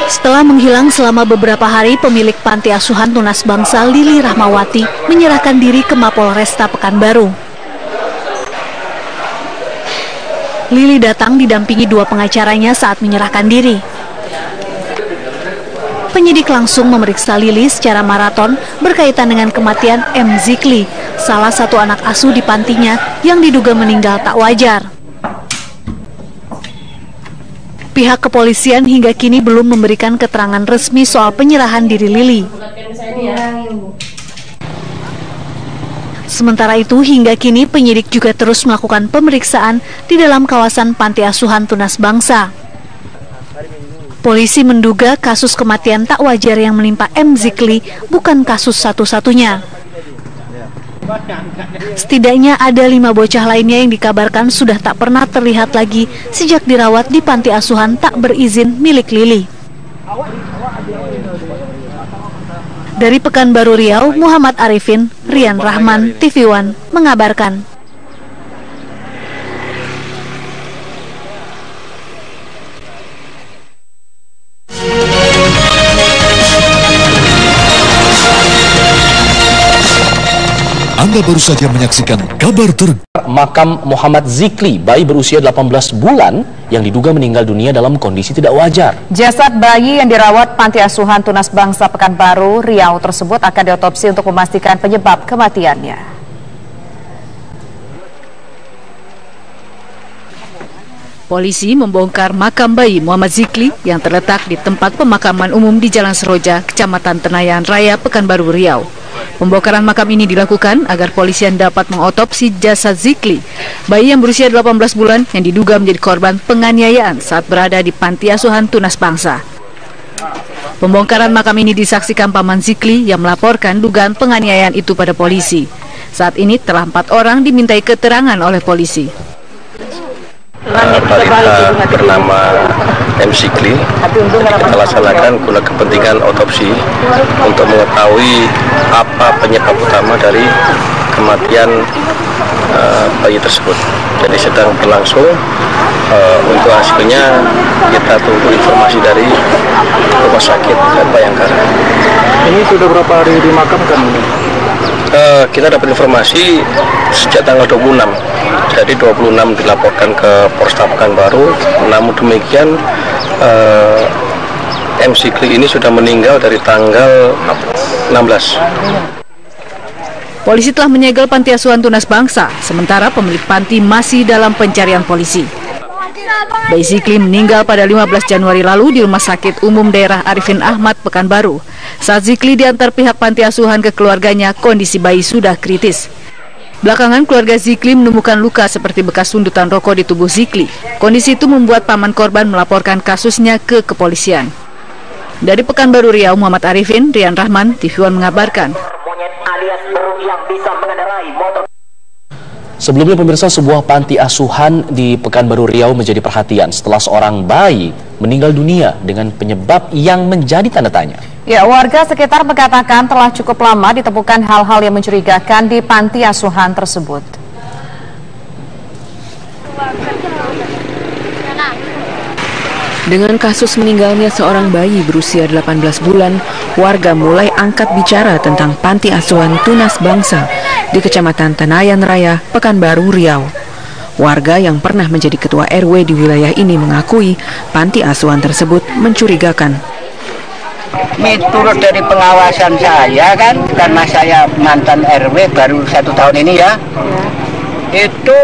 Setelah menghilang selama beberapa hari, pemilik panti asuhan tunas bangsa Lili Rahmawati menyerahkan diri ke Mapolresta Pekanbaru. Lili datang didampingi dua pengacaranya saat menyerahkan diri. Penyidik langsung memeriksa Lili secara maraton berkaitan dengan kematian M. Zikli, salah satu anak asuh di pantinya yang diduga meninggal tak wajar. Pihak kepolisian hingga kini belum memberikan keterangan resmi soal penyerahan diri Lili. Sementara itu, hingga kini penyidik juga terus melakukan pemeriksaan di dalam kawasan panti asuhan tunas bangsa. Polisi menduga kasus kematian tak wajar yang menimpa M. Zikli bukan kasus satu-satunya. Setidaknya ada 5 bocah lainnya yang dikabarkan sudah tak pernah terlihat lagi sejak dirawat di panti asuhan tak berizin milik Lili. Dari Pekanbaru Riau, Muhammad Arifin, Rian Rahman, TV One mengabarkan. Anda baru saja menyaksikan kabar Makam Muhammad Zikli, bayi berusia 18 bulan yang diduga meninggal dunia dalam kondisi tidak wajar. Jasad bayi yang dirawat panti asuhan tunas bangsa Pekanbaru Riau tersebut akan diotopsi untuk memastikan penyebab kematiannya. Polisi membongkar makam bayi Muhammad Zikli yang terletak di tempat pemakaman umum di Jalan Seroja, Kecamatan Tenayan Raya, Pekanbaru Riau. Pembongkaran makam ini dilakukan agar polisian dapat mengotopsi jasad Zikli, bayi yang berusia 18 bulan yang diduga menjadi korban penganiayaan saat berada di panti asuhan tunas bangsa. Pembongkaran makam ini disaksikan paman Zikli yang melaporkan dugaan penganiayaan itu pada polisi. Saat ini telah 4 orang dimintai keterangan oleh polisi. Balita bernama M. Zikli kita laksanakan guna kepentingan otopsi untuk mengetahui apa penyebab utama dari kematian bayi tersebut. Jadi sedang berlangsung, untuk hasilnya kita tunggu informasi dari Rumah Sakit Bayangkara. Ini sudah berapa hari dimakamkan? Kita dapat informasi sejak tanggal 26, jadi 26 dilaporkan ke Polresta Pekanbaru. Namun demikian M. Zikli ini sudah meninggal dari tanggal 16. Polisi telah menyegel panti asuhan tunas bangsa, sementara pemilik panti masih dalam pencarian polisi. Bayi Zikli meninggal pada 15 Januari lalu di Rumah Sakit Umum Daerah Arifin Ahmad, Pekanbaru. Saat Zikli diantar pihak panti asuhan ke keluarganya, kondisi bayi sudah kritis. Belakangan keluarga Zikli menemukan luka seperti bekas sundutan rokok di tubuh Zikli. Kondisi itu membuat paman korban melaporkan kasusnya ke kepolisian. Dari Pekanbaru Riau, Muhammad Arifin, Rian Rahman, TV One mengabarkan. Sebelumnya pemirsa, sebuah panti asuhan di Pekanbaru Riau menjadi perhatian setelah seorang bayi meninggal dunia dengan penyebab yang menjadi tanda tanya. Ya, warga sekitar mengatakan telah cukup lama ditemukan hal-hal yang mencurigakan di panti asuhan tersebut. Dengan kasus meninggalnya seorang bayi berusia 18 bulan, warga mulai angkat bicara tentang panti asuhan tunas bangsa di Kecamatan Tenayan Raya, Pekanbaru Riau. Warga yang pernah menjadi ketua RW di wilayah ini mengakui panti asuhan tersebut mencurigakan. Menurut dari pengawasan saya kan, karena saya mantan RW baru 1 tahun ini ya, itu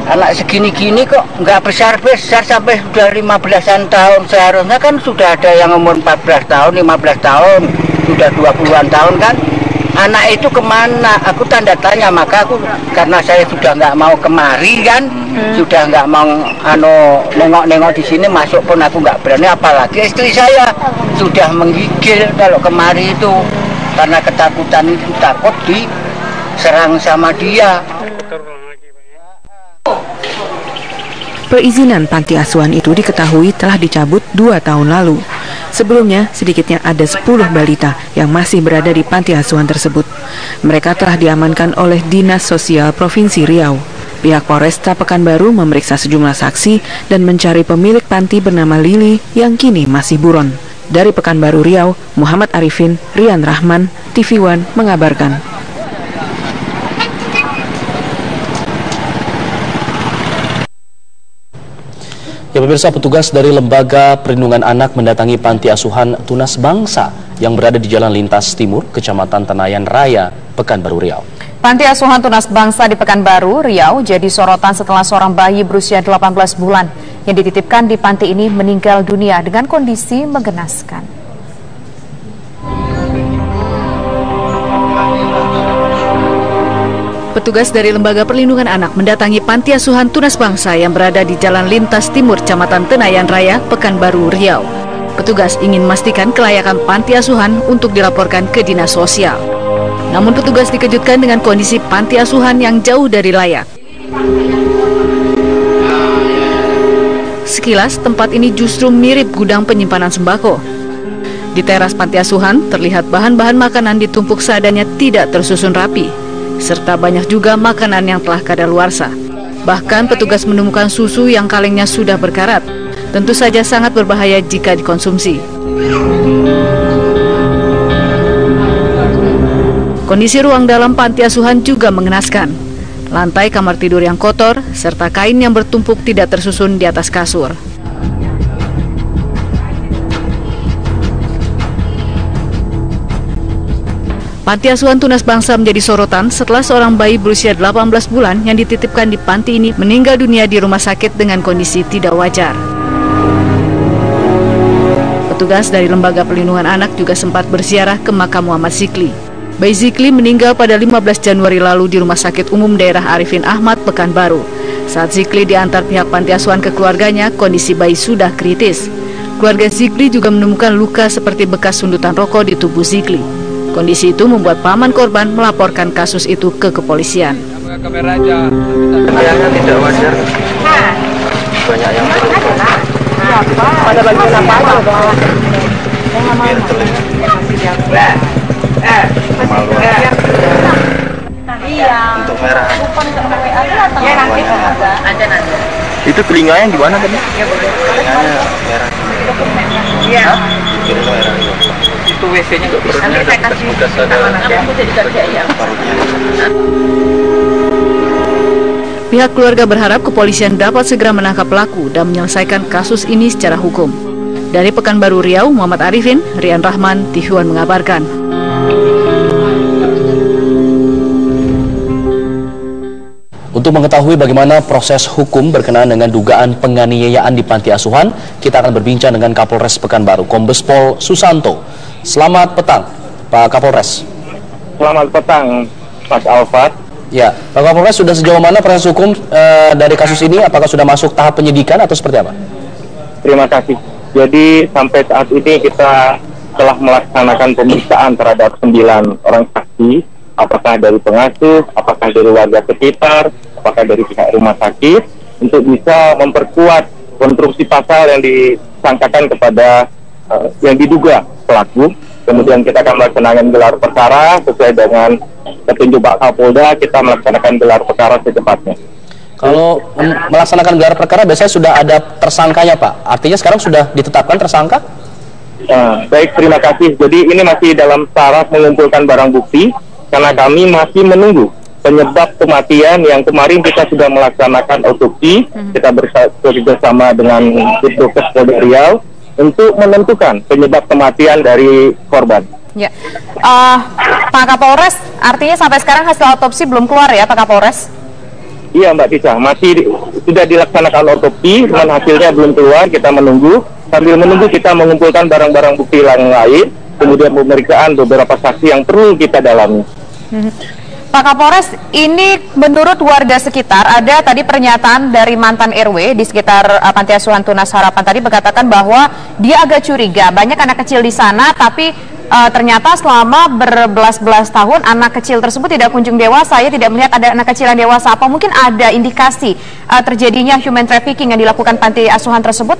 anak segini-gini kok nggak besar-besar sampai sudah 15-an tahun. Seharusnya kan sudah ada yang umur 14 tahun, 15 tahun, sudah 20-an tahun kan. Anak itu kemana? Aku tanda tanya, maka aku karena saya sudah nggak mau kemari kan, sudah nggak mau nengok-nengok di sini, masuk pun aku nggak berani. Apalagi istri saya sudah menggigil kalau kemari itu karena ketakutan itu, takut diserang sama dia. Perizinan panti asuhan itu diketahui telah dicabut 2 tahun lalu. Sebelumnya, sedikitnya ada 10 balita yang masih berada di panti asuhan tersebut. Mereka telah diamankan oleh Dinas Sosial Provinsi Riau. Pihak Polresta Pekanbaru memeriksa sejumlah saksi dan mencari pemilik panti bernama Lili yang kini masih buron. Dari Pekanbaru Riau, Muhammad Arifin, Rian Rahman, TV One mengabarkan. Ya pemirsa, petugas dari Lembaga Perlindungan Anak mendatangi Panti Asuhan Tunas Bangsa yang berada di Jalan Lintas Timur, Kecamatan Tenayan Raya, Pekanbaru Riau. Panti Asuhan Tunas Bangsa di Pekanbaru Riau jadi sorotan setelah seorang bayi berusia 18 bulan yang dititipkan di panti ini meninggal dunia dengan kondisi menggenaskan. Petugas dari Lembaga Perlindungan Anak mendatangi Panti Asuhan Tunas Bangsa yang berada di Jalan Lintas Timur, Kecamatan Tenayan Raya, Pekanbaru Riau. Petugas ingin memastikan kelayakan panti asuhan untuk dilaporkan ke Dinas Sosial. Namun petugas dikejutkan dengan kondisi panti asuhan yang jauh dari layak. Sekilas, tempat ini justru mirip gudang penyimpanan sembako. Di teras panti asuhan, terlihat bahan-bahan makanan ditumpuk seadanya tidak tersusun rapi, serta banyak juga makanan yang telah kadaluarsa. Bahkan petugas menemukan susu yang kalengnya sudah berkarat. Tentu saja sangat berbahaya jika dikonsumsi. Kondisi ruang dalam panti asuhan juga mengenaskan. Lantai kamar tidur yang kotor, serta kain yang bertumpuk tidak tersusun di atas kasur. Panti Asuhan Tunas Bangsa menjadi sorotan setelah seorang bayi berusia 18 bulan yang dititipkan di panti ini meninggal dunia di rumah sakit dengan kondisi tidak wajar. Petugas dari Lembaga Perlindungan Anak juga sempat berziarah ke makam Muhammad Zikli. Bayi Zikli meninggal pada 15 Januari lalu di Rumah Sakit Umum Daerah Arifin Ahmad, Pekanbaru. Saat Zikli diantar pihak panti asuhan ke keluarganya, kondisi bayi sudah kritis. Keluarga Zikli juga menemukan luka seperti bekas sundutan rokok di tubuh Zikli. Kondisi itu membuat paman korban melaporkan kasus itu ke kepolisian. Kayaknya tidak wajar. Banyak yang Pada bagian apa untuk merah. Itu telinganya gimana tadi? Telinganya merah. Iya. Itu WC-nya nggak bisa. Nanti saya kasih aku jadi kerja ya. Pihak keluarga berharap kepolisian dapat segera menangkap pelaku dan menyelesaikan kasus ini secara hukum. Dari Pekanbaru Riau, Muhammad Arifin, Rian Rahman, TV One mengabarkan. Untuk mengetahui bagaimana proses hukum berkenaan dengan dugaan penganiayaan di panti asuhan, kita akan berbincang dengan Kapolres Pekanbaru, Kombes Pol Susanto. Selamat petang, Pak Kapolres. Selamat petang, Mas Alfat. Ya, Pak Kapolres, sudah sejauh mana proses hukum dari kasus ini? Apakah sudah masuk tahap penyidikan atau seperti apa? Terima kasih. Jadi sampai saat ini kita telah melaksanakan pemeriksaan terhadap 9 orang saksi, apakah dari pengasuh, apakah dari warga sekitar, apakah dari pihak rumah sakit, untuk bisa memperkuat konstruksi pasal yang disangkakan kepada yang diduga pelaku. Kemudian kita akan melaksanakan gelar perkara sesuai dengan petunjuk Pak Kapolda. Kita melaksanakan gelar perkara secepatnya. Kalau melaksanakan gelar perkara biasanya sudah ada tersangkanya, Pak. Artinya sekarang sudah ditetapkan tersangka? Baik, terima kasih. Jadi ini masih dalam taraf mengumpulkan barang bukti karena kami masih menunggu penyebab kematian yang kemarin kita sudah melaksanakan otopsi. Kita bersama dengan Ditkes Polda Riau untuk menentukan penyebab kematian dari korban. Ya, Pak Kapolres, artinya sampai sekarang hasil otopsi belum keluar ya, Pak Kapolres? Iya, Mbak Tisha, masih sudah dilaksanakan otopsi, dan hasilnya belum keluar. Kita menunggu. Sambil menunggu kita mengumpulkan barang-barang bukti yang lain, kemudian pemeriksaan beberapa saksi yang perlu kita dalami. Pak Kapolres, ini menurut warga sekitar ada tadi pernyataan dari mantan RW di sekitar Panti Asuhan Tunas Harapan tadi mengatakan bahwa dia agak curiga banyak anak kecil di sana, tapi ternyata selama berbelas-belas tahun anak kecil tersebut tidak kunjung dewasa. Saya tidak melihat ada anak kecil yang dewasa. Apa mungkin ada indikasi terjadinya human trafficking yang dilakukan panti asuhan tersebut?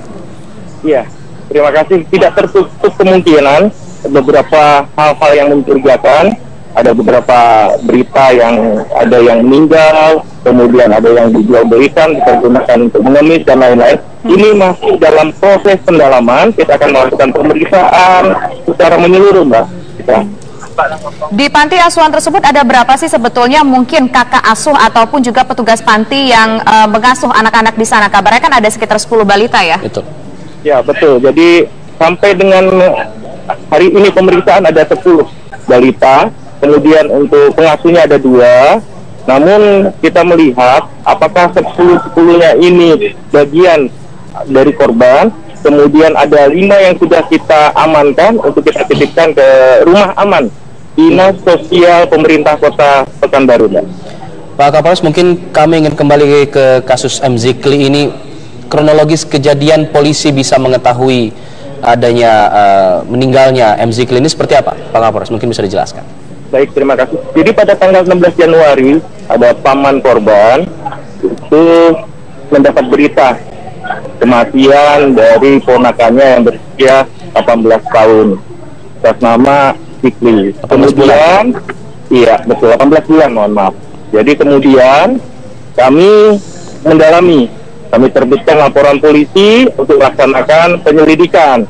Iya, terima kasih. Tidak tertutup kemungkinan beberapa hal-hal yang mencurigakan. ada beberapa berita yang ada yang meninggal, kemudian ada yang dijual belikan, dipergunakan untuk mengemis dan lain-lain. Ini masih dalam proses pendalaman. Kita akan melakukan pemeriksaan secara menyeluruh, Mbak. Di panti asuhan tersebut ada berapa sih sebetulnya mungkin kakak asuh ataupun juga petugas panti yang mengasuh anak-anak di sana? Kabarnya kan ada sekitar 10 balita ya? Betul. Ya, betul. Jadi sampai dengan hari ini pemeriksaan ada 10 balita, kemudian untuk pengasuhnya ada 2. Namun kita melihat apakah 10-10-nya ini bagian dari korban. Kemudian ada 5 yang sudah kita amankan untuk kita titipkan ke rumah aman Dinas Sosial Pemerintah Kota Pekanbaru. Pak Kapolres, mungkin kami ingin kembali ke kasus M. Zikli ini. Kronologis kejadian polisi bisa mengetahui adanya meninggalnya M. Zikli ini seperti apa, Pak Kapolres? Mungkin bisa dijelaskan. Baik, terima kasih. Jadi pada tanggal 16 Januari ada paman korban itu mendapat berita kematian dari ponakannya yang berusia 18 tahun atas nama Zikli. Kemudian, iya betul, 18 bulan, mohon maaf. Jadi kemudian kami mendalami, kami terbitkan laporan polisi untuk melaksanakan penyelidikan.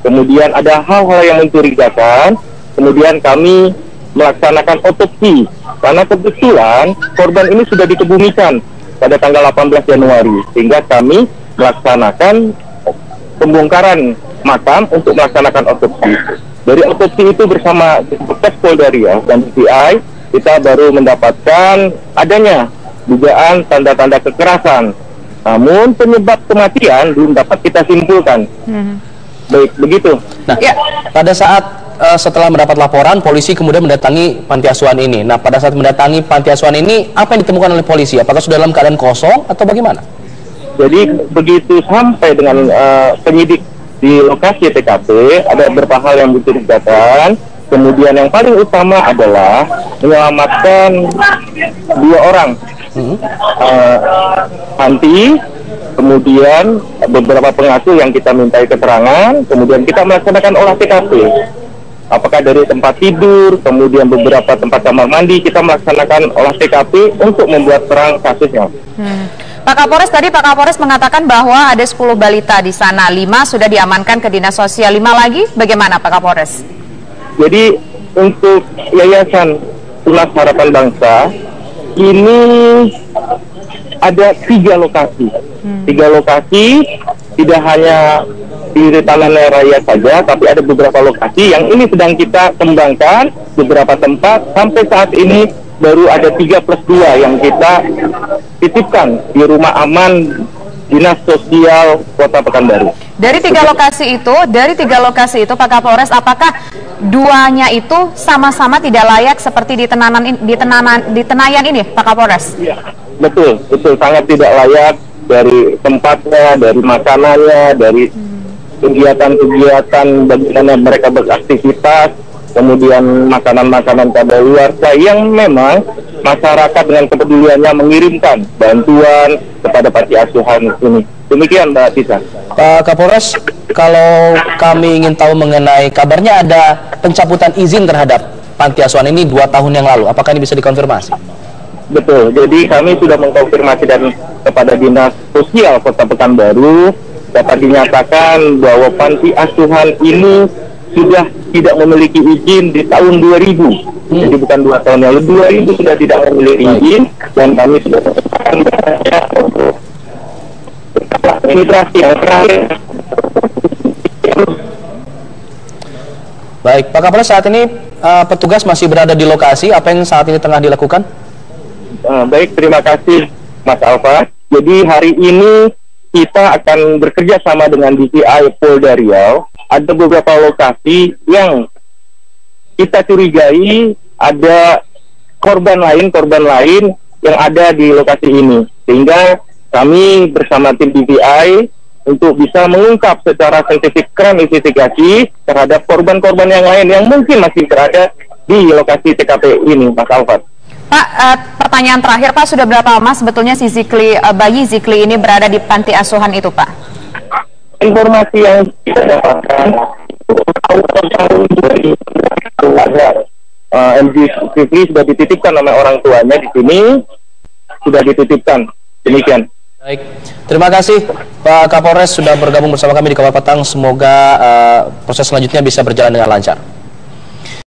Kemudian ada hal-hal yang mencurigakan, kemudian kami melaksanakan otopsi. Karena kebetulan korban ini sudah dikebumikan pada tanggal 18 Januari, sehingga kami melaksanakan pembongkaran makam untuk melaksanakan otopsi. Dari otopsi itu bersama Polda Riau dan DPI, kita baru mendapatkan adanya dugaan tanda-tanda kekerasan. Namun penyebab kematian belum dapat kita simpulkan. Baik, begitu. Nah, pada saat setelah mendapat laporan, polisi kemudian mendatangi panti asuhan ini. Nah, pada saat mendatangi panti asuhan ini, apa yang ditemukan oleh polisi? Apakah sudah dalam keadaan kosong atau bagaimana? Jadi begitu sampai dengan penyidik di lokasi TKP, ada beberapa hal yang mencurigakan. Kemudian yang paling utama adalah menyelamatkan 2 orang panti, kemudian beberapa pengasuh yang kita mintai keterangan, kemudian kita melaksanakan olah TKP. Apakah dari tempat tidur, kemudian beberapa tempat kamar mandi, kita melaksanakan olah TKP untuk membuat terang kasusnya. Pak Kapolres, tadi Pak Kapolres mengatakan bahwa ada 10 balita di sana, 5 sudah diamankan ke Dinas Sosial, 5 lagi bagaimana Pak Kapolres? Jadi untuk Yayasan Tunas Harapan Bangsa ini ada 3 lokasi. 3 lokasi, tidak hanya di Taman Raya saja, tapi ada beberapa lokasi yang ini sedang kita kembangkan, beberapa tempat. Sampai saat ini baru ada 3+2 yang kita titipkan di rumah aman Dinas Sosial Kota Pekanbaru. Dari 3 lokasi itu Pak Kapolres, apakah 2-nya itu sama-sama tidak layak seperti di Tenayan ini, Pak Kapolres? Betul, sangat tidak layak dari tempatnya, dari makanannya, dari kegiatan-kegiatan bagaimana mereka beraktivitas, kemudian makanan-makanan kadaluarsa yang memang masyarakat dengan kepeduliannya mengirimkan bantuan kepada panti asuhan ini. Demikian Mbak Tisa. Pak Kapolres, kalau kami ingin tahu mengenai kabarnya ada pencabutan izin terhadap panti asuhan ini 2 tahun yang lalu, apakah ini bisa dikonfirmasi? Betul, jadi kami sudah mengkonfirmasi dan kepada Dinas Sosial Kota Pekanbaru dapat dinyatakan bahwa panti asuhan ini sudah tidak memiliki izin di tahun 2000. Jadi bukan 2 tahun yang lalu, 2000 sudah tidak memiliki izin, dan kami sudah imigrasi yang terakhir. Baik, Pak Kapolres, saat ini petugas masih berada di lokasi. Apa yang saat ini tengah dilakukan? Baik, terima kasih Mas Alfa. Jadi hari ini kita akan bekerja sama dengan DPI Polda Riau. Ada beberapa lokasi yang kita curigai ada korban lain yang ada di lokasi ini, sehingga kami bersama tim DPI untuk bisa mengungkap secara saintifik crime investigasi terhadap korban-korban yang lain yang mungkin masih berada di lokasi TKP ini, Mas Alfat. Pak, pertanyaan terakhir Pak, sudah berapa lama sebetulnya si Zikli, bayi Zikli ini berada di panti asuhan itu Pak? Informasi yang kita dapatkan tahun 2000 MG Fitri sudah dititipkan oleh orang tuanya di sini, sudah dititipkan. Demikian. Baik, terima kasih Pak Kapolres sudah bergabung bersama kami di Kabar Petang. Semoga proses selanjutnya bisa berjalan dengan lancar.